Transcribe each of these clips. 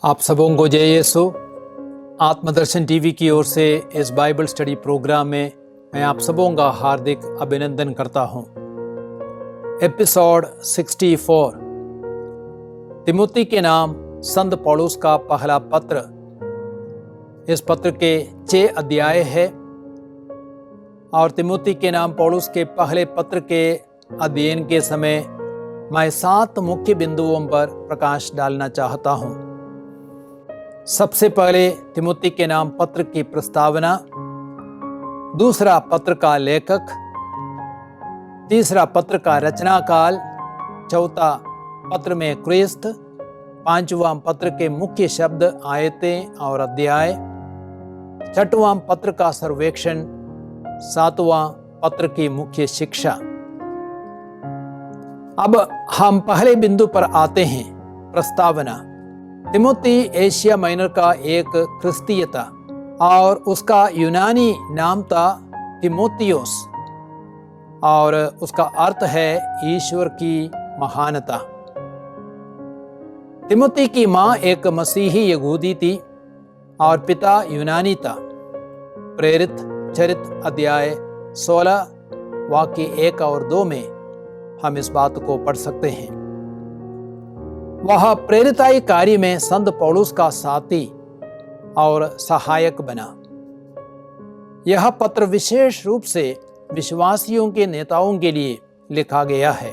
आप सबों को जय यीशु। आत्मदर्शन टीवी की ओर से इस बाइबल स्टडी प्रोग्राम में मैं आप सबों का हार्दिक अभिनंदन करता हूं। एपिसोड 64 तिमुती के नाम संत पौलुस का पहला पत्र। इस पत्र के 6 अध्याय है और तिमुती के नाम पौलुस के पहले पत्र के अध्ययन के समय मैं 7 मुख्य बिंदुओं पर प्रकाश डालना चाहता हूं। सबसे पहले तिमुती के नाम पत्र की प्रस्तावना, दूसरा पत्र का लेखक, तीसरा पत्र का रचना काल, चौथा पत्र में क्रिस्त, पांचवां पत्र के मुख्य शब्द, आयतें और अध्याय, छठवां पत्र का सर्वेक्षण, सातवां पत्र की मुख्य शिक्षा। अब हम पहले बिंदु पर आते हैं, प्रस्तावना। तिमुती एशिया माइनर का एक ख्रिस्तीय था और उसका यूनानी नाम था तिमोथियोस और उसका अर्थ है ईश्वर की महानता। तिमुती की मां एक मसीही यहूदी थी और पिता यूनानी था। प्रेरित चरित्र अध्याय 16 वाक्य 1 और 2 में हम इस बात को पढ़ सकते हैं। वह प्रेरिताई कार्य में संत पौलुस का साथी और सहायक बना। यह पत्र विशेष रूप से विश्वासियों के नेताओं के लिए लिखा गया है।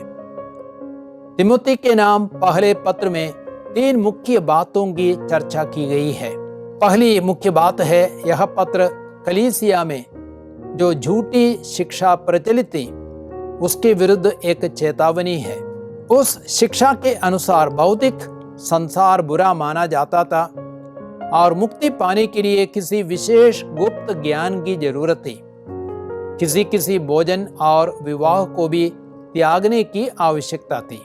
तिमुती के नाम पहले पत्र में 3 मुख्य बातों की चर्चा की गई है। पहली मुख्य बात है, यह पत्र कलीसिया में जो झूठी शिक्षा प्रचलित थी उसके विरुद्ध एक चेतावनी है। उस शिक्षा के अनुसार भौतिक संसार बुरा माना जाता था और मुक्ति पाने के लिए किसी विशेष गुप्त ज्ञान की जरूरत थी। किसी भोजन और विवाह को भी त्यागने की आवश्यकता थी।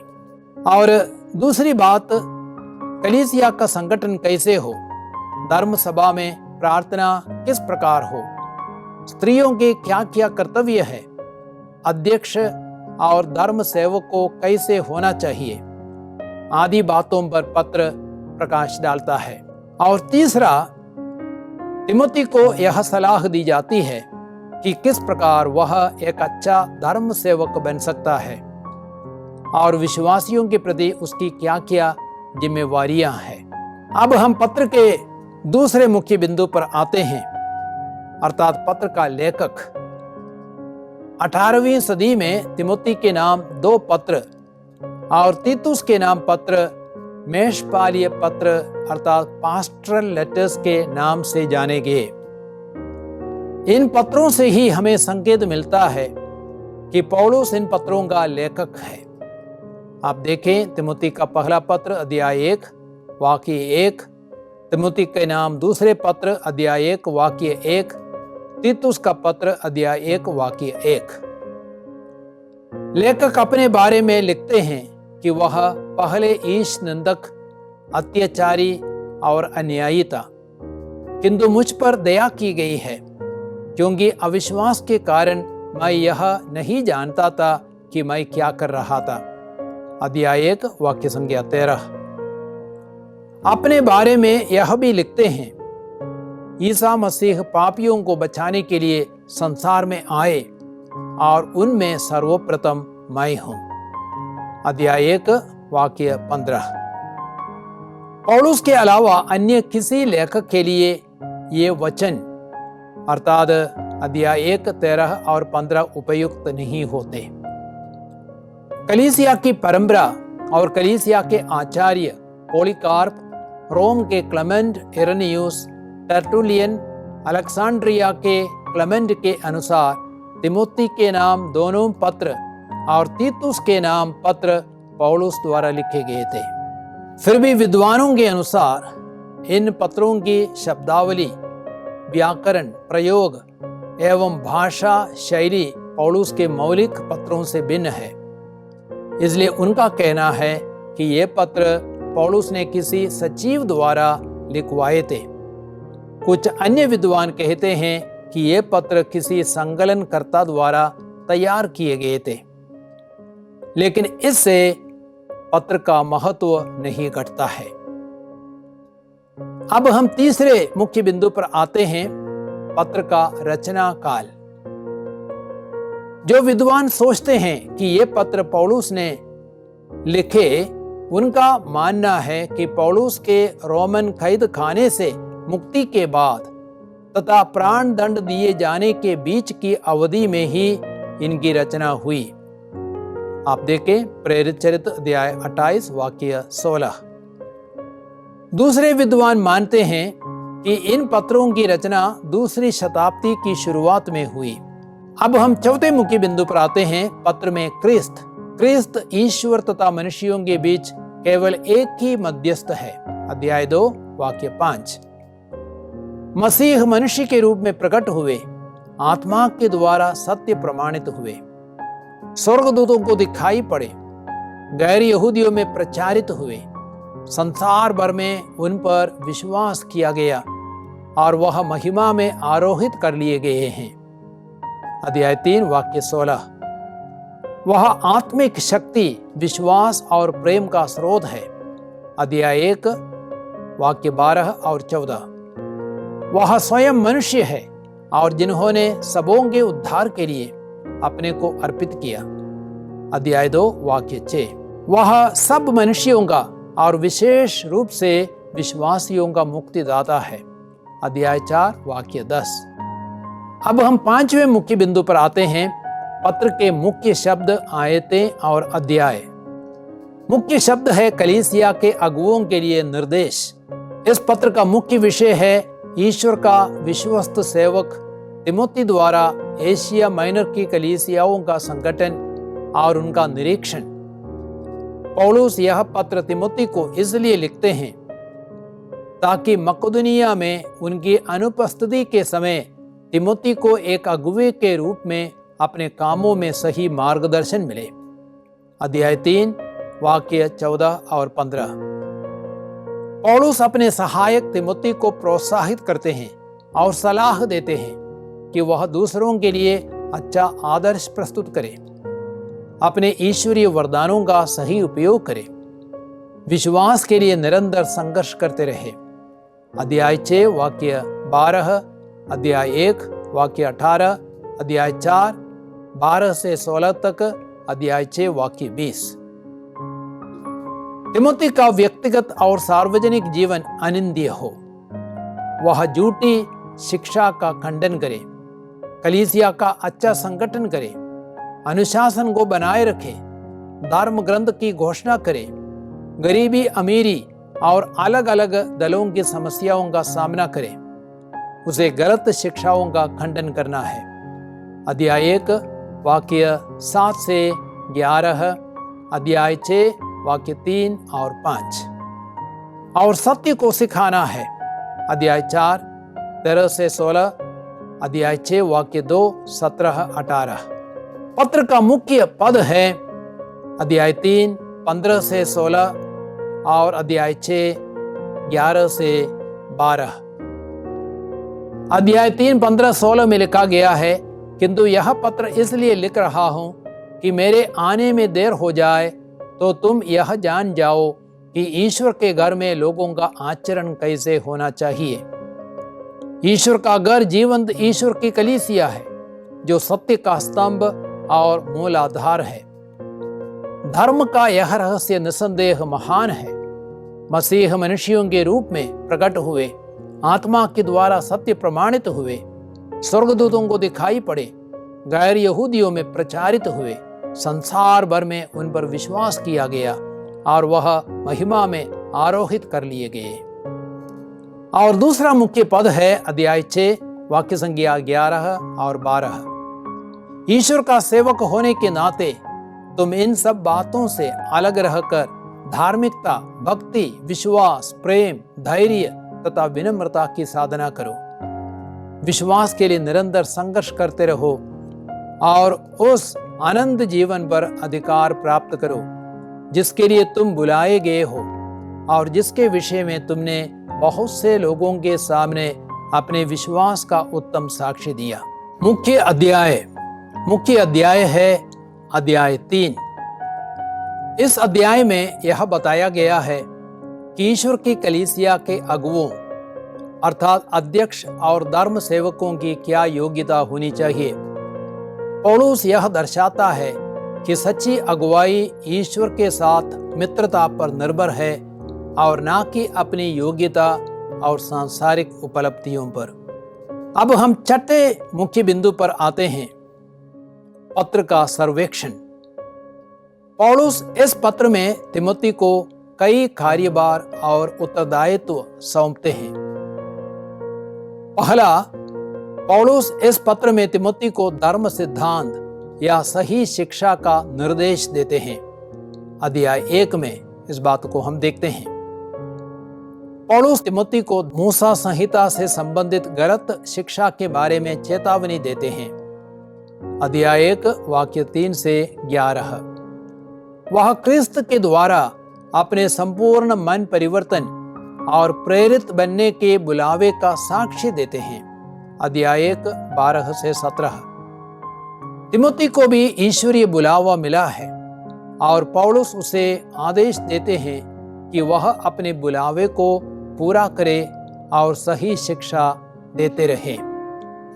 और दूसरी बात, कलीसिया का संगठन कैसे हो, धर्म सभा में प्रार्थना किस प्रकार हो, स्त्रियों के क्या क्या कर्तव्य है, अध्यक्ष और धर्म सेवक को कैसे होना चाहिए, आदि बातों पर पत्र प्रकाश डालता है। और तीसरा, तिमुती को यह सलाह दी जाती है कि किस प्रकार वह एक अच्छा धर्म सेवक बन सकता है और विश्वासियों के प्रति उसकी क्या क्या जिम्मेवारियां हैं। अब हम पत्र के दूसरे मुख्य बिंदु पर आते हैं, अर्थात पत्र का लेखक। 18वीं सदी में तिमुती के नाम 2 पत्र और तीतुस के नाम पत्र मेषपालीय पत्र अर्थात पास्टरल लेटर्स के नाम से जाने गए। इन पत्रों से ही हमें संकेत मिलता है कि पौलुस इन पत्रों का लेखक है। आप देखें, तिमुती का पहला पत्र अध्याय 1 वाक्य 1, तिमुती के नाम दूसरे पत्र अध्याय 1 वाक्य 1, तीतुस का पत्र अध्याय 1 वाक्य 1। लेखक अपने बारे में लिखते हैं कि वह पहले ईश निंदक, अत्याचारी और अन्यायी था, किंतु मुझ पर दया की गई है क्योंकि अविश्वास के कारण मैं यह नहीं जानता था कि मैं क्या कर रहा था। अध्याय 1 वाक्य संख्या 13। अपने बारे में यह भी लिखते हैं, ईसा मसीह पापियों को बचाने के लिए संसार में आए और उनमें सर्वप्रथम मैं हूं। अध्याय 1 वाक्य 15। पौलुस के अलावा अन्य किसी लेखक के लिए ये वचन अर्थात अध्याय 1, 13 और 15 उपयुक्त नहीं होते। कलीसिया की परंपरा और कलीसिया के आचार्य पॉलीकार्प, रोम के क्लेमेंट इरेनियुस, टर्टुलियन, अलेक्जेंड्रिया के क्लेमेंट के अनुसार तिमुती के नाम दोनों पत्र और तीतुस के नाम पत्र पौलुस द्वारा लिखे गए थे। फिर भी विद्वानों के अनुसार इन पत्रों की शब्दावली, व्याकरण, प्रयोग एवं भाषा शैली पौलुस के मौलिक पत्रों से भिन्न है। इसलिए उनका कहना है कि ये पत्र पौलुस ने किसी सचिव द्वारा लिखवाए थे। कुछ अन्य विद्वान कहते हैं कि ये पत्र किसी संकलनकर्ता द्वारा तैयार किए गए थे, लेकिन इससे पत्र का महत्व नहीं घटता है। अब हम तीसरे मुख्य बिंदु पर आते हैं, पत्र का रचना काल। जो विद्वान सोचते हैं कि ये पत्र पौलुस ने लिखे, उनका मानना है कि पौलुस के रोमन कैद खाने से मुक्ति के बाद तथा प्राण दंड दिए जाने के बीच की अवधि में ही इनकी रचना हुई। आप देखें प्रेरित चरित्र अध्याय 28 वाक्य 16। दूसरे विद्वान मानते हैं कि इन पत्रों की रचना दूसरी शताब्दी की शुरुआत में हुई। अब हम चौथे मुख्य बिंदु पर आते हैं, पत्र में क्रिस्त ईश्वर तथा मनुष्यों के बीच केवल एक ही मध्यस्थ है। अध्याय 2 वाक्य 5। मसीह मनुष्य के रूप में प्रकट हुए, आत्मा के द्वारा सत्य प्रमाणित हुए, स्वर्गदूतों को दिखाई पड़े, गैर यहूदियों में प्रचारित हुए, संसार भर में उन पर विश्वास किया गया और वह महिमा में आरोहित कर लिए गए हैं। अध्याय 3 वाक्य 16। वह आत्मिक शक्ति, विश्वास और प्रेम का स्रोत है। अध्याय 1 वाक्य 12 और 14। वह स्वयं मनुष्य है और जिन्होंने सबों के उद्धार के लिए अपने को अर्पित किया। अध्याय 2 वाक्य 6। वह सब मनुष्यों का और विशेष रूप से विश्वासियों का मुक्तिदाता है। अध्याय 4 वाक्य 10। अब हम पांचवें मुख्य बिंदु पर आते हैं, पत्र के मुख्य शब्द, आयतें और अध्याय। मुख्य शब्द है कलीसिया के अगुवों के लिए निर्देश। इस पत्र का मुख्य विषय है ईश्वर का विश्वस्त सेवक तिमोथी द्वारा एशिया माइनर की कलीसियाओं का संगठन और उनका निरीक्षण। पौलुस यह पत्र तिमोथी को इसलिए लिखते हैं ताकि मकदूनिया में उनकी अनुपस्थिति के समय तिमोथी को एक अगुवे के रूप में अपने कामों में सही मार्गदर्शन मिले। अध्याय 3 वाक्य 14 और 15। पौलुस अपने सहायक तिमोथी को प्रोत्साहित करते हैं और सलाह देते हैं कि वह दूसरों के लिए अच्छा आदर्श प्रस्तुत करे, अपने ईश्वरीय वरदानों का सही उपयोग करे, विश्वास के लिए निरंतर संघर्ष करते रहे। अध्याय 6 वाक्य 12, अध्याय 1 वाक्य 18, अध्याय 4 12 से 16 तक, अध्याय 6 वाक्य 20। तिमोथी का व्यक्तिगत और सार्वजनिक जीवन अनिंद्य हो। वह झूठी शिक्षा का खंडन करे, कलीसिया का अच्छा संगठन करे, अनुशासन को बनाए रखे, धर्म ग्रंथ की घोषणा करे, गरीबी अमीरी और अलग अलग दलों की समस्याओं का सामना करे। उसे गलत शिक्षाओं का खंडन करना है। अध्याय 1 वाक्य 7 से 11, अध्याय 6 वाक्य 3 और 5। और सत्य को सिखाना है। अध्याय 4 13 से 16, अध्याय 6 वाक्य 2 17 18। पत्र का मुख्य पद है अध्याय 3 15 से 16 और अध्याय 6 11 से 12। अध्याय 3 15 16 में लिखा गया है, किंतु यह पत्र इसलिए लिख रहा हूं कि मेरे आने में देर हो जाए तो तुम यह जान जाओ कि ईश्वर के घर में लोगों का आचरण कैसे होना चाहिए। ईश्वर का घर जीवंत ईश्वर की कलीसिया है जो सत्य का स्तंभ और मूल आधार है। धर्म का यह रहस्य निसंदेह महान है। मसीह मनुष्यों के रूप में प्रकट हुए, आत्मा के द्वारा सत्य प्रमाणित हुए, स्वर्गदूतों को दिखाई पड़े, गैर यहूदियों में प्रचारित हुए, संसार भर में उन पर विश्वास किया गया और वह महिमा में आरोहित कर लिए गए। और दूसरा मुख्य पद है अध्याय 6 वाक्य संख्या 11 और 12। ईश्वर का सेवक होने के नाते तुम इन सब बातों से अलग रहकर धार्मिकता, भक्ति, विश्वास, प्रेम, धैर्य तथा विनम्रता की साधना करो। विश्वास के लिए निरंतर संघर्ष करते रहो और उस आनंद जीवन पर अधिकार प्राप्त करो जिसके लिए तुम बुलाए गए हो और जिसके विषय में तुमने बहुत से लोगों के सामने अपने विश्वास का उत्तम साक्ष्य दिया। मुख्य अध्याय है अध्याय 3। इस अध्याय में यह बताया गया है कि ईश्वर की कलीसिया के अगुवों अर्थात अध्यक्ष और धर्म सेवकों की क्या योग्यता होनी चाहिए। पौलुस यह दर्शाता है कि सच्ची अगुवाई ईश्वर के साथ मित्रता पर निर्भर है और न कि अपनी योग्यता और सांसारिक उपलब्धियों पर। अब हम छठे मुख्य बिंदु पर आते हैं, पत्र का सर्वेक्षण। पौलुस इस पत्र में तिमोथी को कई कार्यभार और उत्तरदायित्व सौंपते हैं। पहला, पौलुस इस पत्र में तिमोथी को धर्म सिद्धांत या सही शिक्षा का निर्देश देते हैं। अध्याय 1 में इस बात को हम देखते हैं। पौलुस तिमोथी को मूसा संहिता से संबंधित गलत शिक्षा के बारे में चेतावनी देते हैं। अध्याय 1 वाक्य 3 से 11। वह क्रिस्त के द्वारा अपने संपूर्ण मन परिवर्तन और प्रेरित बनने के बुलावे का साक्ष्य देते हैं। अध्याय 1 12 से 17। तिमोथी को भी ईश्वरीय बुलावा मिला है और पौलुस उसे आदेश देते हैं कि वह अपने बुलावे को पूरा करे और सही शिक्षा देते रहे।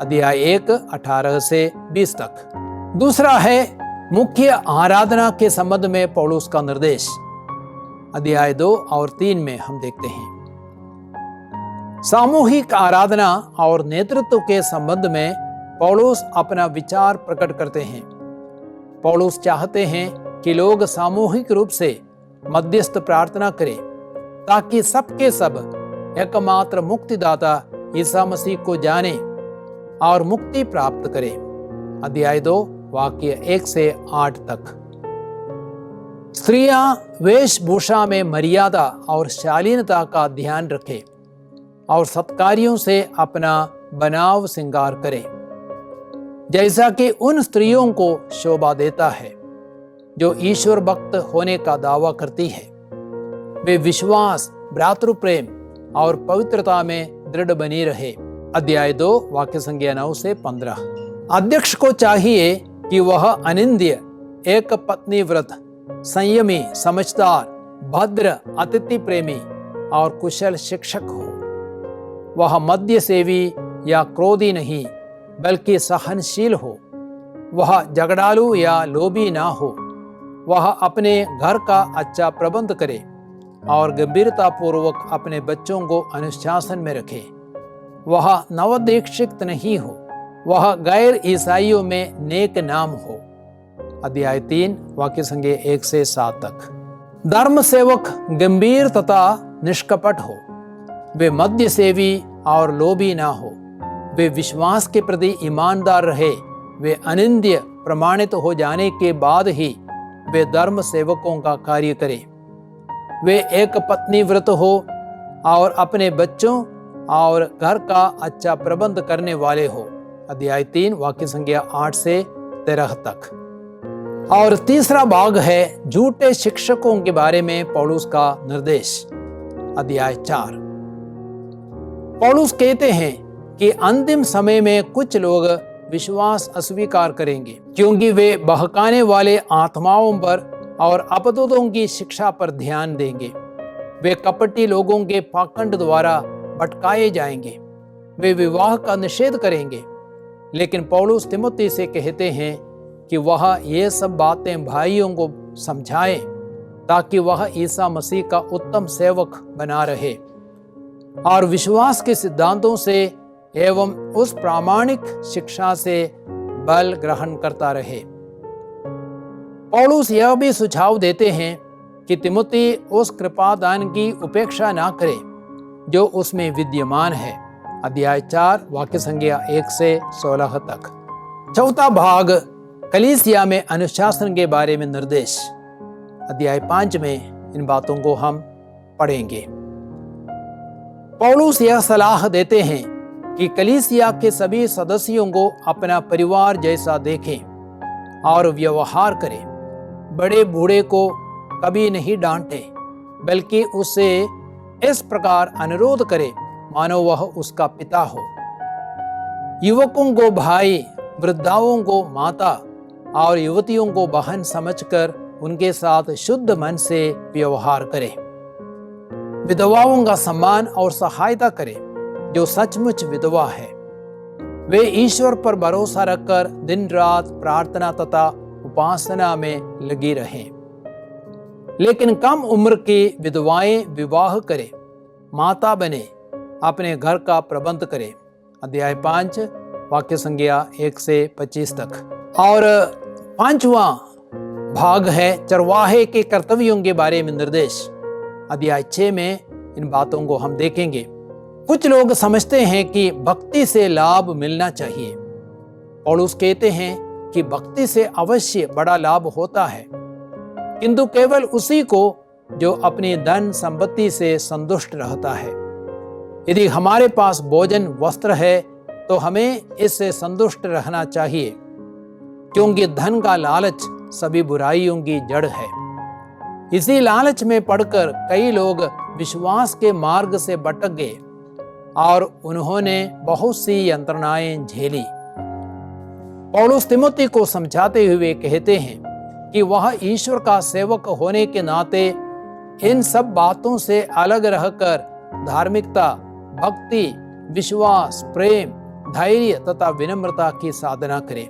अध्याय 1 18 से 20 तक। दूसरा है मुख्य आराधना के संबंध में पौलुस का निर्देश। अध्याय 2 और 3 में हम देखते हैं। सामूहिक आराधना और नेतृत्व के संबंध में पौलुस अपना विचार प्रकट करते हैं। पौलुस चाहते हैं कि लोग सामूहिक रूप से मध्यस्थ प्रार्थना करें ताकि सबके सब एकमात्र मुक्तिदाता ईसा मसीह को जाने और मुक्ति प्राप्त करें। अध्याय 2 वाक्य 1 से 8 तक। स्त्रियां वेशभूषा में मर्यादा और शालीनता का ध्यान रखें और सत्कार्यों से अपना बनाव श्रृंगार करें, जैसा कि उन स्त्रियों को शोभा देता है जो ईश्वर भक्त होने का दावा करती है। वे विश्वास, भ्रातृप्रेम और पवित्रता में दृढ़ बनी रहे। अध्याय 2 वाक्य संख्या 9 से 15। अध्यक्ष को चाहिए कि वह अनिंद्य, एक पत्नी व्रत, संयमी, समझदार, भद्र, अतिथि प्रेमी और कुशल शिक्षक हो। वह मद्य सेवी या क्रोधी नहीं बल्कि सहनशील हो। वह झगड़ालू या लोभी ना हो। वह अपने घर का अच्छा प्रबंध करे और गंभीरता पूर्वक अपने बच्चों को अनुशासन में रखे। वह नवदीक्षित नहीं हो। वह गैर ईसाइयों में नेक नाम हो। अध्याय 3 वाक्य संख्या 1 से 7 तक। धर्म सेवक गंभीर तथा निष्कपट हो। वे मद्य सेवी और लोभी ना हो। वे विश्वास के प्रति ईमानदार रहे। वे अनिंद्य प्रमाणित हो जाने के बाद ही वे धर्म सेवकों का कार्य करें। वे एक पत्नी व्रत हो और अपने बच्चों और घर का अच्छा प्रबंध करने वाले हो। अध्याय 3 वाक्य संख्या 8 से 13 तक। और तीसरा भाग है झूठे शिक्षकों के बारे में पौलुस का निर्देश। अध्याय 4। पौलुस कहते हैं कि अंतिम समय में कुछ लोग विश्वास अस्वीकार करेंगे क्योंकि वे बहकाने वाले आत्माओं पर और अपतों की शिक्षा पर ध्यान देंगे। वे कपटी लोगों के पाखंड द्वारा भटकाए जाएंगे। वे विवाह का निषेध करेंगे। लेकिन पौलुस तिमोथी से कहते हैं कि वह ये सब बातें भाइयों को समझाए ताकि वह ईसा मसीह का उत्तम सेवक बना रहे और विश्वास के सिद्धांतों से एवं उस प्रामाणिक शिक्षा से बल ग्रहण करता रहे। पौलुस यह भी सुझाव देते हैं कि तिमोथी उस कृपादान की उपेक्षा ना करे जो उसमें विद्यमान है। अध्याय 4 वाक्य संख्या 1 से 16 तक। चौथा भाग कलीसिया में अनुशासन के बारे में निर्देश। अध्याय 5 में इन बातों को हम पढ़ेंगे। पौलुस यह सलाह देते हैं कि कलीसिया के सभी सदस्यों को अपना परिवार जैसा देखें और व्यवहार करें। बड़े बूढ़े को कभी नहीं डांटे बल्कि उससे इस प्रकार अनुरोध करे मानो वह उसका पिता हो। युवकों को भाई, वृद्धाओं को माता और युवतियों को बहन समझकर उनके साथ शुद्ध मन से व्यवहार करे। विधवाओं का सम्मान और सहायता करे। जो सचमुच विधवा है। वे ईश्वर पर भरोसा रखकर दिन रात प्रार्थना तथा उपासना में लगी रहें। लेकिन कम उम्र की विधवाएं विवाह करें, माता बने, अपने घर का प्रबंध करें। अध्याय 5 वाक्य संज्ञा 1 से 25 तक। और 5वां भाग है चरवाहे के कर्तव्यों के बारे में निर्देश। अध्याय 6 में इन बातों को हम देखेंगे। कुछ लोग समझते हैं कि भक्ति से लाभ मिलना चाहिए। पौलुस कहते हैं कि भक्ति से अवश्य बड़ा लाभ होता है, किंतु केवल उसी को जो अपनी धन संपत्ति से संतुष्ट रहता है। यदि हमारे पास भोजन वस्त्र है तो हमें इससे संतुष्ट रहना चाहिए, क्योंकि धन का लालच सभी बुराइयों की जड़ है। इसी लालच में पड़कर कई लोग विश्वास के मार्ग से भटक गए और उन्होंने बहुत सी यंत्रणाएं झेली। पौलुस तिमोथी को समझाते हुए कहते हैं कि वह ईश्वर का सेवक होने के नाते इन सब बातों से अलग रहकर धार्मिकता, भक्ति, विश्वास, प्रेम, धैर्य तथा विनम्रता की साधना करे।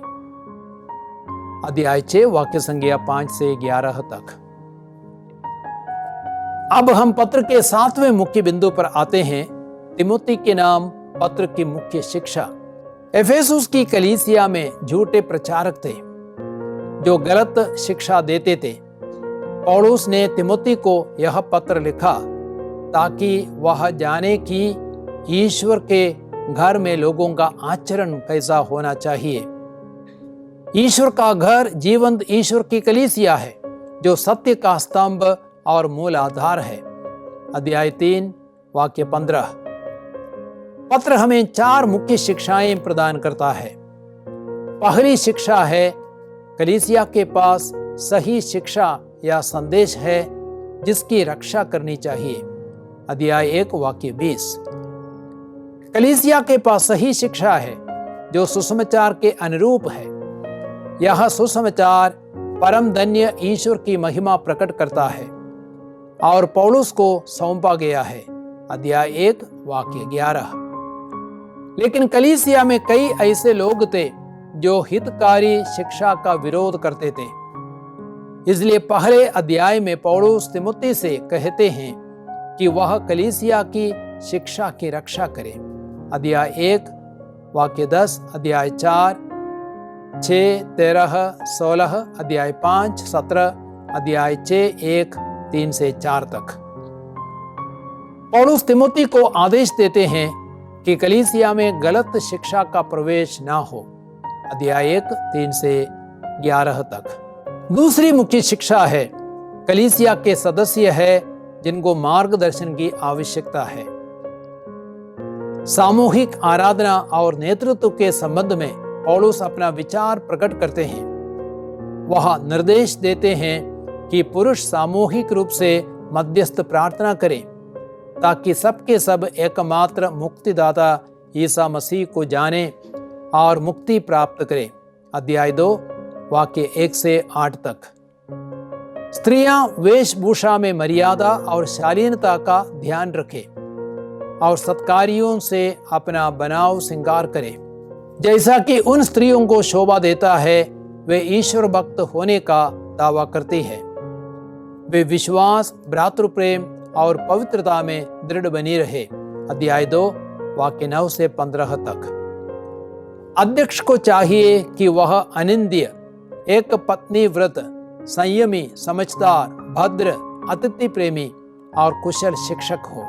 अध्याय 6 वाक्य संज्ञा 5 से 11 तक। अब हम पत्र के 7वें मुख्य बिंदु पर आते हैं, तिमोथी के नाम पत्र की मुख्य शिक्षा। एफेसुस की कलीसिया में झूठे प्रचारक थे जो गलत शिक्षा देते थे। पौलुस ने तिमोथी को यह पत्र लिखा ताकि वह जाने कि ईश्वर के घर में लोगों का आचरण कैसा होना चाहिए। ईश्वर का घर जीवंत ईश्वर की कलीसिया है जो सत्य का स्तंभ और मूल आधार है। अध्याय 3 वाक्य 15। पत्र हमें 4 मुख्य शिक्षाएं प्रदान करता है। पहली शिक्षा है कलीसिया के पास सही शिक्षा या संदेश है जिसकी रक्षा करनी चाहिए। अध्याय 1 वाक्य 20। कलीसिया के पास सही शिक्षा है जो सुसमाचार के अनुरूप है। यह सुसमाचार परम धन्य ईश्वर की महिमा प्रकट करता है और पौलुस को सौंपा गया है। अध्याय 1 वाक्य 11। लेकिन कलीसिया में कई ऐसे लोग थे जो हितकारी शिक्षा का विरोध करते थे। इसलिए पहले अध्याय में पौलुस तिमोथी से कहते हैं कि वह कलीसिया की शिक्षा की रक्षा करे। अध्याय 1 वाक्य 10, अध्याय 4 6, 13, 16, अध्याय 5, 17, अध्याय 6, 1, 3 से 4 तक। पौलुस तिमोथी को आदेश देते हैं कि कलीसिया में गलत शिक्षा का प्रवेश ना हो। अध्याय 1, 3 से 11 तक। दूसरी मुख्य शिक्षा है कलीसिया के सदस्य है जिनको मार्गदर्शन की आवश्यकता है। सामूहिक आराधना और नेतृत्व के संबंध में पौलुस अपना विचार प्रकट करते हैं। वह निर्देश देते हैं कि पुरुष सामूहिक रूप से मध्यस्थ प्रार्थना करें ताकि सबके सब एकमात्र मुक्तिदाता ईसा मसीह को जाने और मुक्ति प्राप्त करें। अध्याय 2 वाक्य 1 से 8 तक। स्त्रियां वेशभूषा में मर्यादा और शालीनता का ध्यान रखें और सत्कारियों से अपना बनाव श्रृंगार करें, जैसा कि उन स्त्रियों को शोभा देता है। वे ईश्वर भक्त होने का दावा करती है। वे विश्वास, भ्रातृप्रेम और पवित्रता में दृढ़ बनी रहे। अध्याय 2 वाक्य 9 से 15 तक। अध्यक्ष को चाहिए कि वह अनिंद्य, एक पत्नी व्रत, संयमी, समझदार, भद्र, अतिथि प्रेमी और कुशल शिक्षक हो।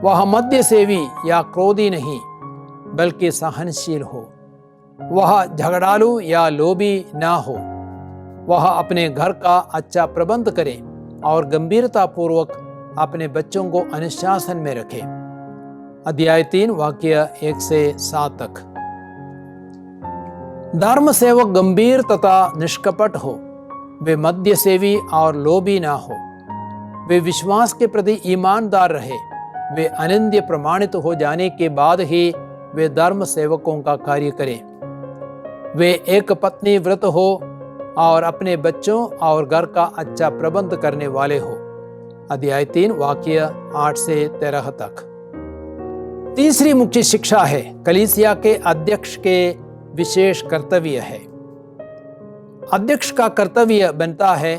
वह मद्य सेवी या क्रोधी नहीं बल्कि सहनशील हो। वह झगड़ालू या लोभी ना हो। वह अपने घर का अच्छा प्रबंध करे और गंभीरता पूर्वक अपने बच्चों को अनुशासन में रखे। अध्याय 3 वाक्य 1 से 7 तक। धर्म सेवक गंभीर तथा निष्कपट हो। वे मद्य सेवी और लोभी ना हो। वे विश्वास के प्रति ईमानदार रहे। वे अनन्य प्रमाणित हो जाने के बाद ही वे धर्म सेवकों का कार्य करें। वे एक पत्नी व्रत हो और अपने बच्चों और घर का अच्छा प्रबंध करने वाले हो। अध्याय 3 वाक्य 8 से 13 तक। तीसरी मुख्य शिक्षा है कलीसिया के अध्यक्ष के विशेष कर्तव्य है। अध्यक्ष का कर्तव्य बनता है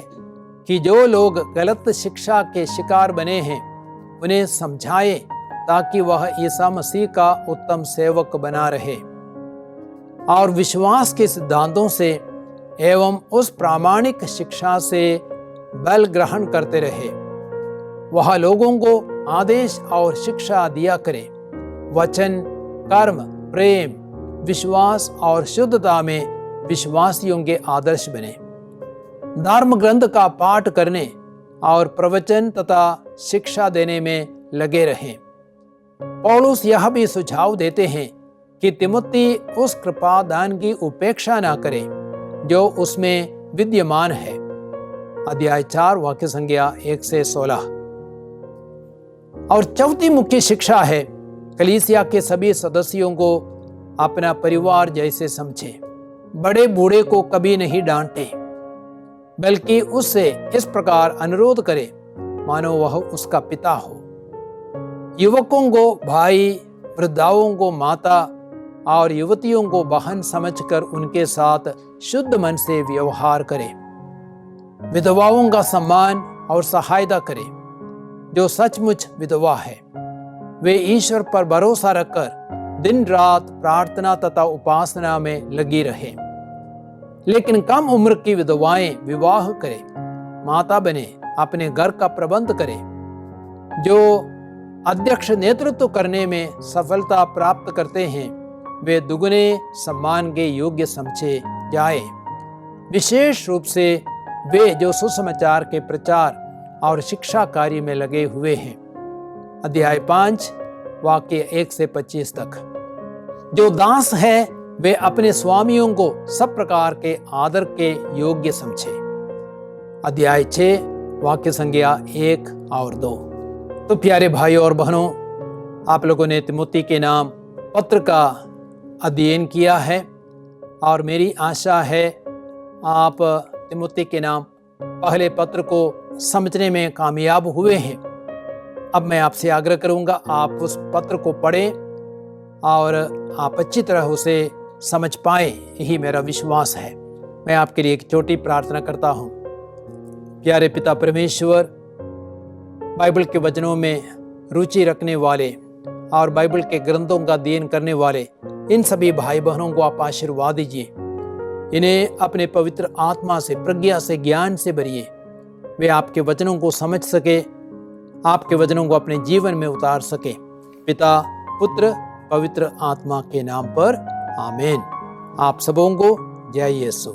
कि जो लोग गलत शिक्षा के शिकार बने हैं उन्हें समझाए ताकि वह ईसा मसीह का उत्तम सेवक बना रहे और विश्वास के सिद्धांतों से एवं उस प्रामाणिक शिक्षा से बल ग्रहण करते रहे। वह लोगों को आदेश और शिक्षा दिया करे, वचन, कर्म, प्रेम, विश्वास और शुद्धता में विश्वासियों के आदर्श बने। धर्म ग्रंथ का पाठ करने और प्रवचन तथा शिक्षा देने में लगे रहें। पौलुस यह भी सुझाव देते हैं कि तिमुथी उस कृपा दान की उपेक्षा न करे जो उसमें विद्यमान है। अध्याय 4 वाक्य संख्या 1 से 16। और चौथी मुख्य शिक्षा है कलीसिया के सभी सदस्यों को अपना परिवार जैसे समझे। बड़े बूढ़े को कभी नहीं डांटे, बल्कि उससे इस प्रकार अनुरोध करे मानो वह उसका पिता हो। युवकों को भाई, वृद्धाओं को माता और युवतियों को बहन समझकर उनके साथ शुद्ध मन से व्यवहार करे। विधवाओं का सम्मान और सहायता करे। जो सचमुच विधवा है वे ईश्वर पर भरोसा रखकर दिन रात प्रार्थना तथा उपासना में लगी रहे। लेकिन कम उम्र की विधवाएं विवाह करे, माता बने, अपने घर का प्रबंध करे। जो अध्यक्ष नेतृत्व करने में सफलता प्राप्त करते हैं वे दुगने सम्मान के योग्य समझे जाए, विशेष रूप से वे जो सुसमाचार के प्रचार और शिक्षा कार्य में लगे हुए हैं। अध्याय 5 वाक्य 1 से 25 तक। जो दास है वे अपने स्वामियों को सब प्रकार के आदर के योग्य समझे। अध्याय 6 वाक्य संख्या 1 और 2। तो प्यारे भाइयों और बहनों, आप लोगों ने तिमुथी के नाम पत्र का अध्ययन किया है और मेरी आशा है आप तिमुथी के नाम पहले पत्र को समझने में कामयाब हुए हैं। अब मैं आपसे आग्रह करूंगा आप उस पत्र को पढ़ें और आप अच्छी तरह उसे समझ पाए, यही मेरा विश्वास है। मैं आपके लिए एक छोटी प्रार्थना करता हूं। प्यारे पिता परमेश्वर, बाइबल के वचनों में रुचि रखने वाले और बाइबल के ग्रंथों का अध्ययन करने वाले इन सभी भाई बहनों को आप आशीर्वाद दीजिए। इन्हें अपने पवित्र आत्मा से, प्रज्ञा से, ज्ञान से भरिए। वे आपके वचनों को समझ सके, आपके वचनों को अपने जीवन में उतार सके। पिता, पुत्र, पवित्र आत्मा के नाम पर आमीन। आप सबों को जय यीशु।